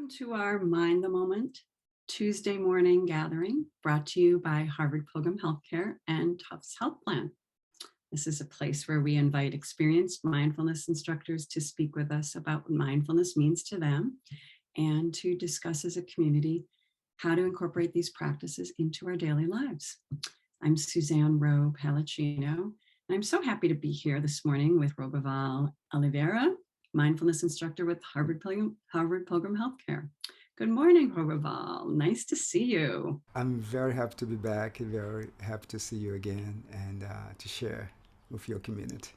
Welcome to our Mind the Moment Tuesday morning gathering brought to you by Harvard Pilgrim Healthcare and Tufts Health Plan. This is a place where we invite experienced mindfulness instructors to speak with us about what mindfulness means to them and to discuss as a community how to incorporate these practices into our daily lives. I'm Suzanne Rowe Palacino, and I'm so happy to be here this morning with Roberval Oliveira, mindfulness instructor with Harvard Pilgrim Healthcare. Good morning, Roberval. Nice to see you. I'm very happy to be back, very happy to see you again and to share with your community.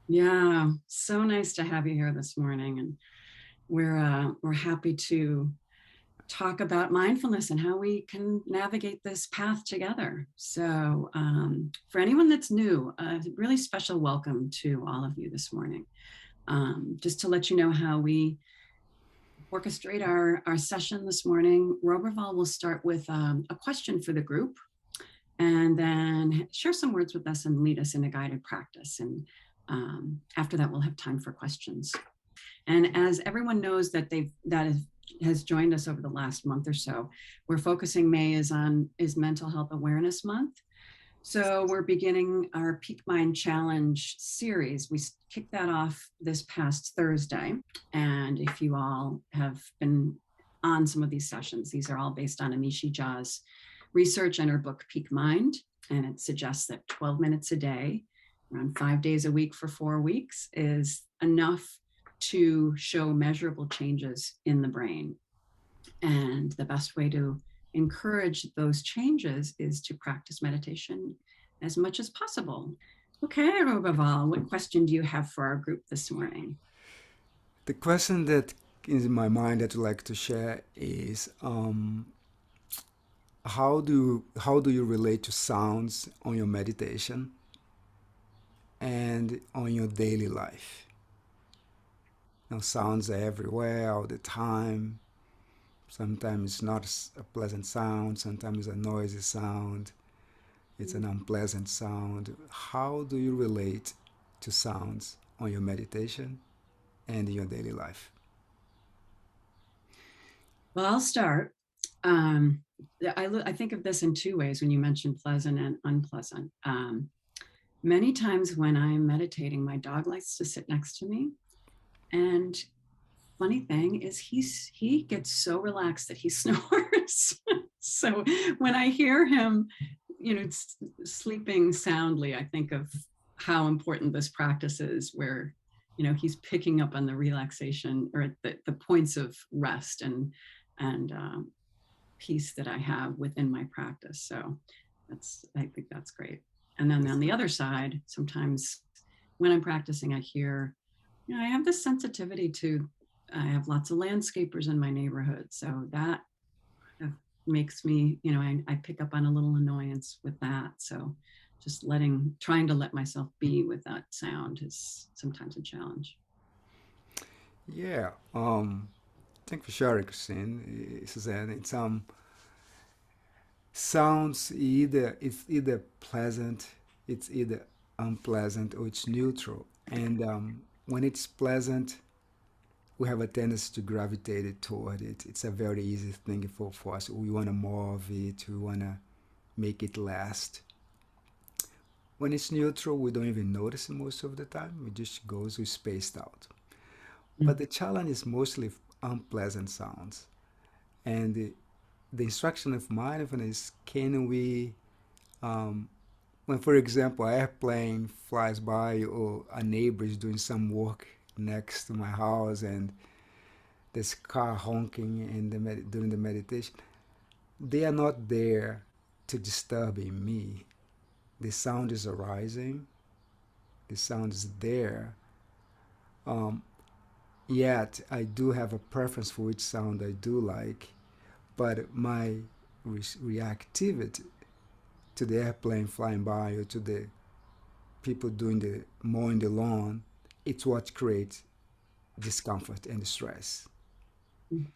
Yeah, so nice to have you here this morning. And we're happy to talk about mindfulness and how we can navigate this path together. So for anyone that's new, a really special welcome to all of you this morning. Just to let you know how we orchestrate our session this morning, Roberval will start with a question for the group and then share some words with us and lead us in a guided practice. And after that, we'll have time for questions. And as everyone knows that has joined us over the last month or so, we're focusing May is Mental Health Awareness Month. So we're beginning our Peak Mind Challenge series. We kicked that off this past Thursday. And if you all have been on some of these sessions, these are all based on Amishi Jha's research and her book, Peak Mind. And it suggests that 12 minutes a day, around 5 days a week for 4 weeks, is enough to show measurable changes in the brain. And the best way to encourage those changes is to practice meditation as much as possible. Okay, Roberval, what question do you have for our group this morning? The question that is in my mind that I'd like to share is how do you relate to sounds on your meditation and on your daily life? Now, sounds are everywhere all the time. Sometimes it's not a pleasant sound, sometimes a noisy sound, it's an unpleasant sound. How do you relate to sounds on your meditation and in your daily life? Well, I'll start. I think of this in two ways when you mention pleasant and unpleasant. Many times when I'm meditating, my dog likes to sit next to me. And funny thing is he gets so relaxed that he snores. So when I hear him, sleeping soundly, I think of how important this practice is, where, he's picking up on the relaxation or the points of rest and peace that I have within my practice. So I think that's great. And then on the other side, sometimes when I'm practicing, I hear, I have this sensitivity to, I have lots of landscapers in my neighborhood. So that makes me, I pick up on a little annoyance with that. So just trying to let myself be with that sound is sometimes a challenge. Yeah, thank you for sharing, Christine, Suzanne. It's either pleasant, it's either unpleasant, or it's neutral. And when it's pleasant, we have a tendency to gravitate toward it. It's a very easy thing for us. We want more of it. We want to make it last. When it's neutral, we don't even notice it most of the time. It just goes, we spaced out. But the challenge is mostly unpleasant sounds. And the instruction of mindfulness, can we, when, for example, an airplane flies by or a neighbor is doing some work next to my house and this car honking during the meditation, they are not there to disturb me. The sound is arising, the sound is there. Um, Yet I do have a preference for which sound I do like, but my reactivity to the airplane flying by or to the people doing the mowing the lawn, it's what creates discomfort and stress. Mm.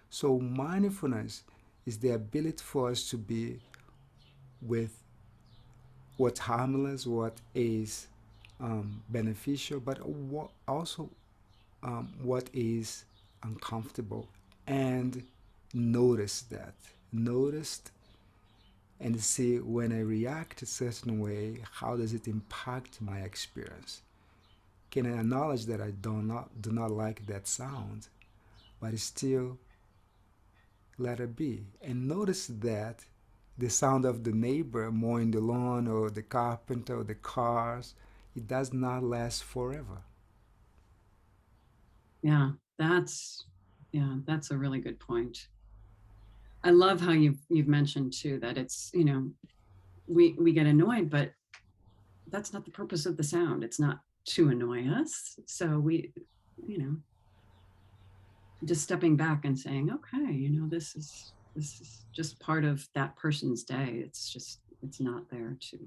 So mindfulness is the ability for us to be with what's harmless, what is beneficial, but also what is uncomfortable and notice that. Notice and see when I react a certain way, how does it impact my experience? Can I acknowledge that I do not like that sound, but still let it be? And notice that the sound of the neighbor mowing the lawn or the carpenter or the cars, it does not last forever. Yeah, that's a really good point. I love how you've mentioned too that it's, we get annoyed, but that's not the purpose of the sound. It's not to annoy us. So you know, just stepping back and saying, okay, this is just part of that person's day. It's not there to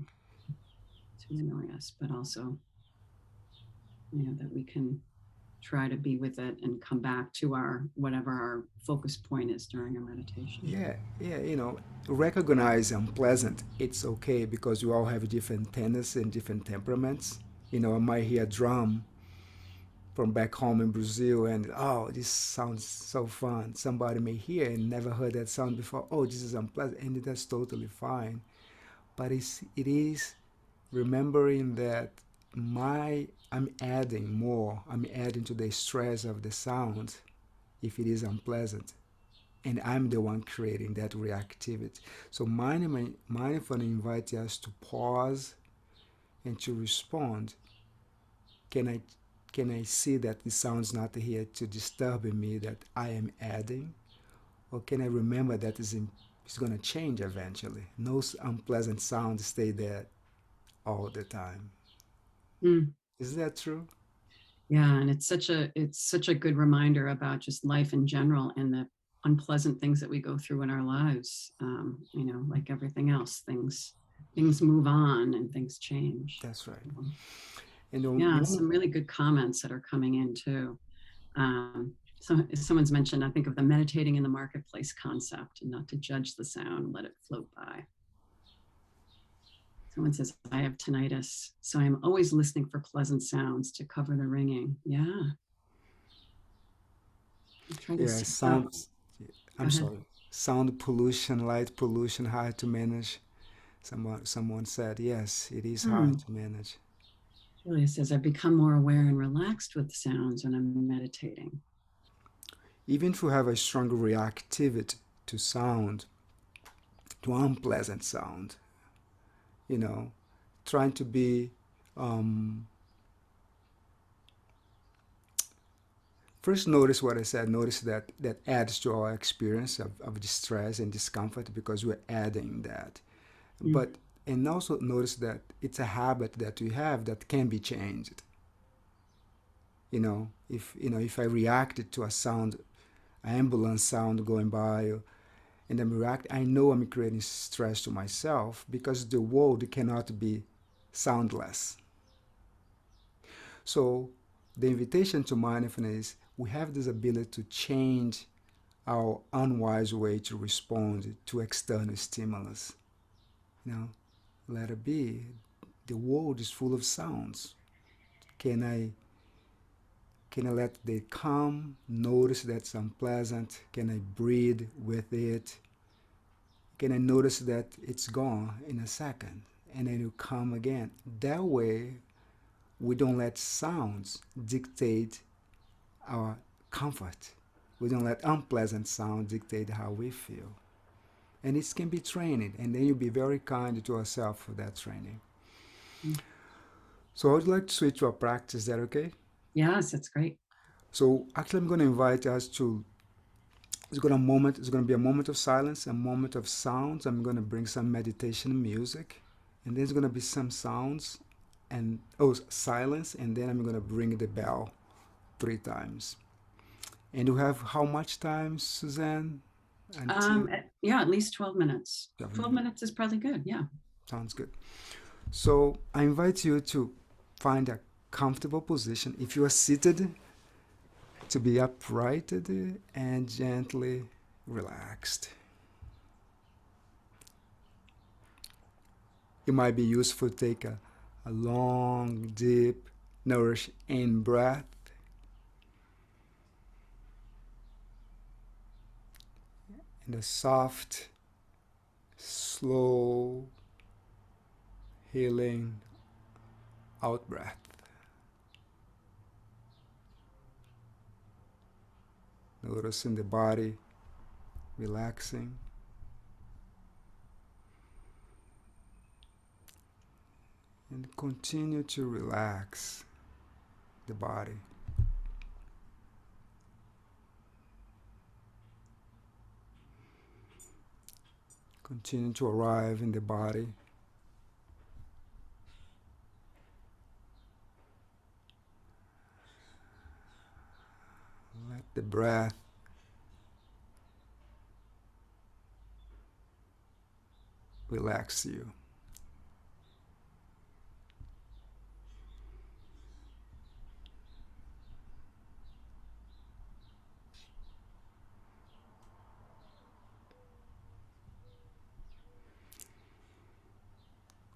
annoy us, but also, that we can try to be with it and come back to our whatever our focus point is during our meditation. Yeah, yeah, recognize unpleasant. It's okay because we all have different tendencies and different temperaments. I might hear a drum from back home in Brazil, and oh, this sounds so fun. Somebody may hear and never heard that sound before. Oh, this is unpleasant, and that's totally fine. But it is remembering that I'm adding to the stress of the sound if it is unpleasant, and I'm the one creating that reactivity. So mindfulness invites us to pause and to respond. Can I can I see that the sound's not here to disturb me that I am adding? Or can I remember that it's going to change eventually? No unpleasant sounds stay there all the time. Mm, Is that true? yeah, and it's such a good reminder about just life in general and the unpleasant things that we go through in our lives. Like everything else, things move on and things change. That's right. So, And yeah, some really good comments that are coming in too. Someone's mentioned, I think, of the meditating in the marketplace concept and not to judge the sound, let it float by. Someone says, I have tinnitus, so I'm always listening for pleasant sounds to cover the ringing. Yeah. I try to yeah, step up. sound. Go I'm ahead. sorry. Sound pollution, light pollution, hard to manage. Someone said, yes, it is hard Hmm. to manage. Julia says, I've become more aware and relaxed with sounds when I'm meditating. Even if you have a strong reactivity to sound, to unpleasant sound, you know, trying to be um, first notice what I said. Notice that adds to our experience of distress and discomfort because we're adding that. Mm. But and also notice that it's a habit that we have that can be changed. If I reacted to a sound, an ambulance sound going by, and I'm react, I know I'm creating stress to myself because the world cannot be soundless. So the invitation to mindfulness, we have this ability to change our unwise way to respond to external stimulus. You know, let it be. The world is full of sounds. Can I can I let they come? Notice that's unpleasant. Can I breathe with it? Can I notice that it's gone in a second? And then you come again. That way we don't let sounds dictate our comfort. We don't let unpleasant sound dictate how we feel. And it can be training, and then you be very kind to yourself for that training. Mm. So I would like to switch to a practice. Is that okay? Yes, that's great. So actually, I'm going to invite us to. It's going to be a moment of silence, a moment of sounds. I'm going to bring some meditation music, and there's going to be some sounds, and silence, and then I'm going to bring the bell 3 times. And you have how much time, Suzanne? Until Yeah, at least 12 minutes. 12 7 minutes. minutes is probably good. Yeah. Sounds good. So I invite you to find a comfortable position. If you are seated, to be uprighted and gently relaxed. It might be useful to take a long, deep, nourish in breath and a soft, slow, healing out breath. Noticing the body relaxing. And continue to relax the body. Continue to arrive in the body. Let the breath relax you.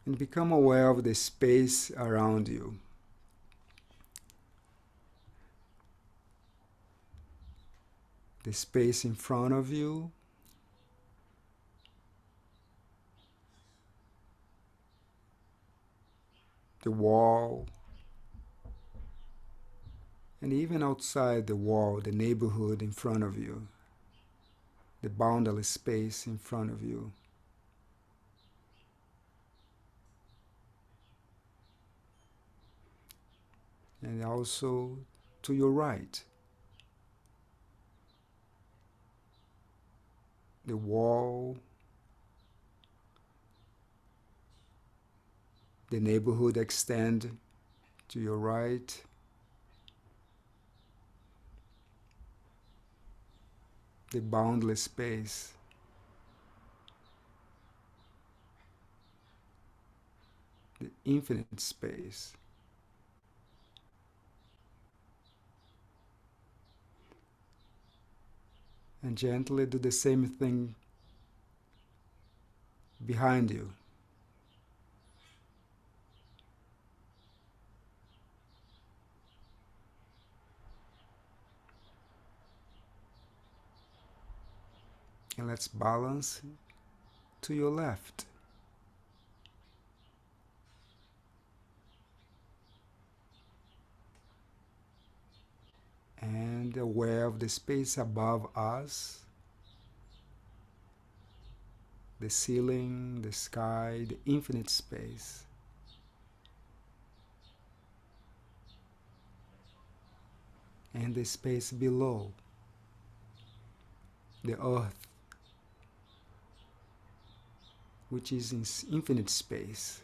And become aware of the space around you. The space in front of you, the wall, and even outside the wall, the neighborhood in front of you, the boundless space in front of you. And also to your right, the wall, the neighborhood extend to your right, the boundless space, the infinite space. And gently do the same thing behind you. And let's balance to your left. And aware of the space above us, the ceiling, the sky, the infinite space. And the space below, the earth, which is in infinite space.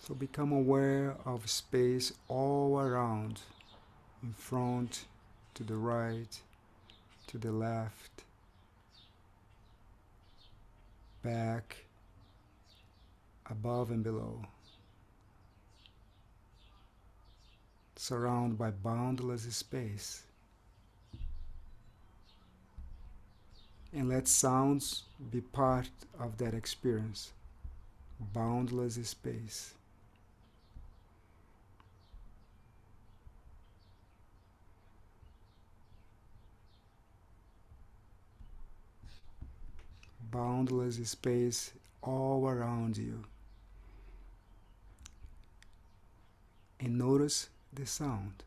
So become aware of space all around, in front, to the right, to the left, back, above and below. Surrounded by boundless space. And let sounds be part of that experience. Boundless space. Boundless space all around you. And notice the sound.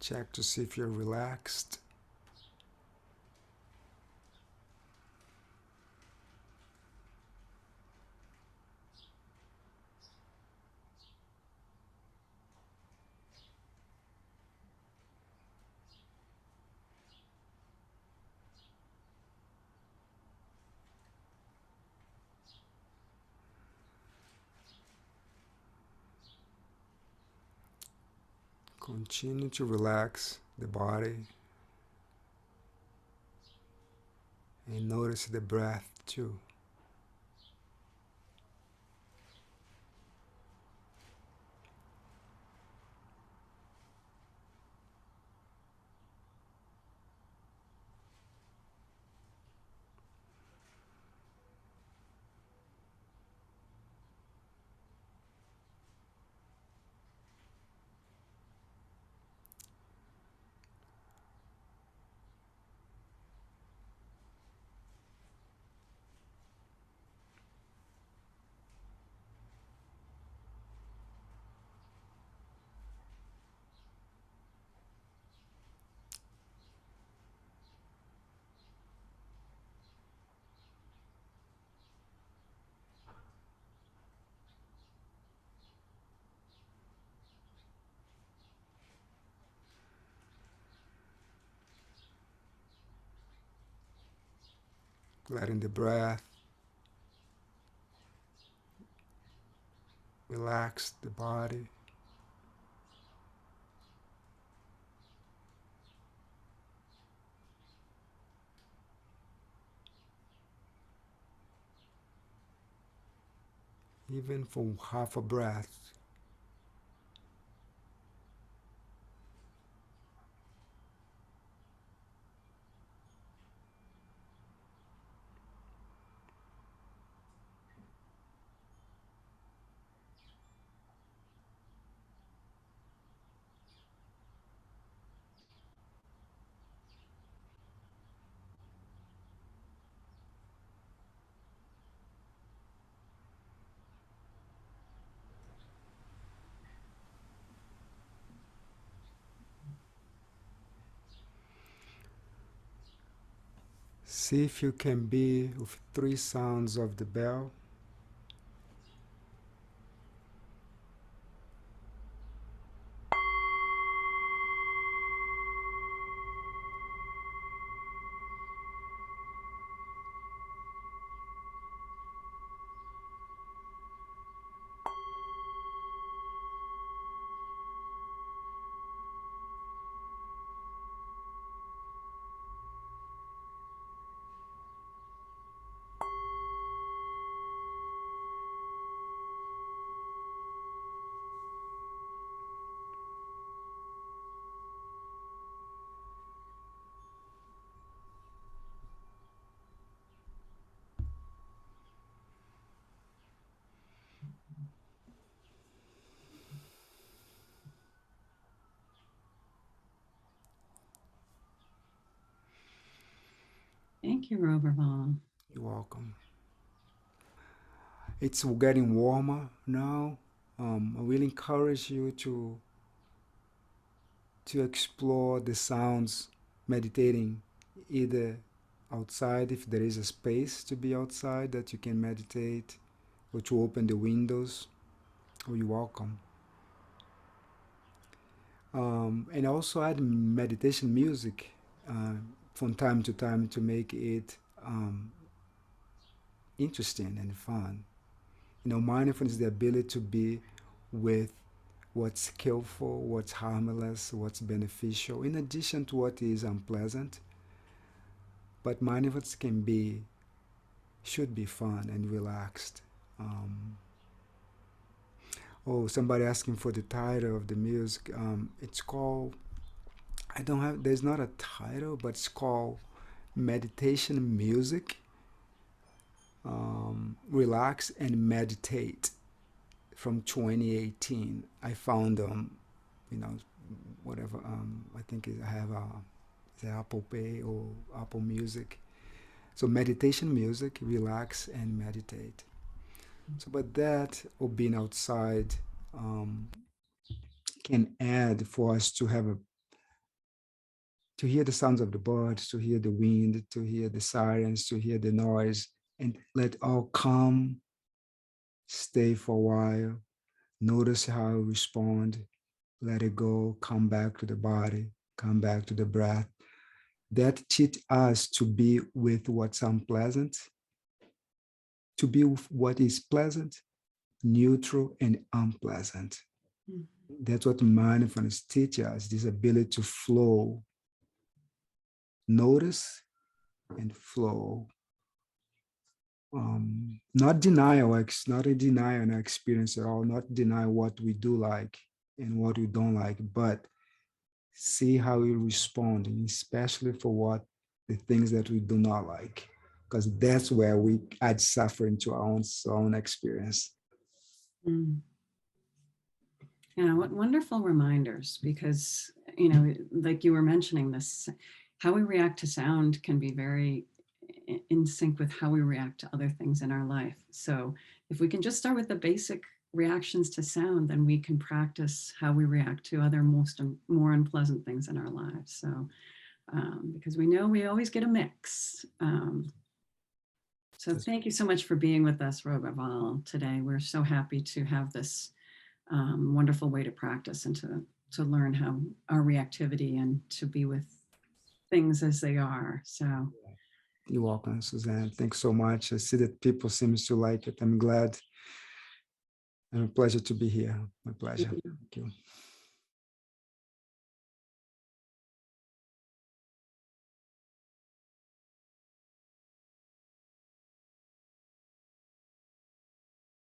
Check to see if you're relaxed. Continue to relax the body and notice the breath too. Letting the breath relax the body. Even for half a breath. See if you can be with three sounds of the bell. Thank you, Roberval. You're welcome. It's getting warmer now. I will encourage you to explore the sounds, meditating either outside if there is a space to be outside that you can meditate, or to open the windows. Oh, you're welcome. And also add meditation music uh, from time to time to make it interesting and fun. Mindfulness is the ability to be with what's skillful, what's harmless, what's beneficial, in addition to what is unpleasant. But mindfulness should be fun and relaxed. Um, oh, somebody asking for the title of the music. It's called, I don't have, there's not a title, but it's called Meditation Music. Relax and Meditate from 2018. I found you know, whatever. I think I have the Apple Pay or Apple Music. So meditation music, relax and meditate. So, but that or being outside um, can add for us to have to hear the sounds of the birds, to hear the wind, to hear the sirens, to hear the noise, and let all come, stay for a while, notice how I respond, let it go, come back to the body, come back to the breath. That teach us to be with what's unpleasant, to be with what is pleasant, neutral, and unpleasant. Mm. That's what mindfulness teaches us, this ability to flow, notice and flow. Not deny not a deny an experience at all, not deny what we do like and what we don't like, but see how we respond, and especially for what the things that we do not like, because that's where we add suffering to our own experience. Mm. Yeah, what wonderful reminders, because, like you were mentioning this, how we react to sound can be very in sync with how we react to other things in our life. So if we can just start with the basic reactions to sound, then we can practice how we react to other more unpleasant things in our lives. So because we know we always get a mix. So thank you so much for being with us, Roberval, today. We're so happy to have this wonderful way to practice and to learn how our reactivity and to be with things as they are. So You're welcome, Suzanne. Thanks so much. I see that people seems to like it. I'm glad. And a pleasure to be here. My pleasure. Thank you.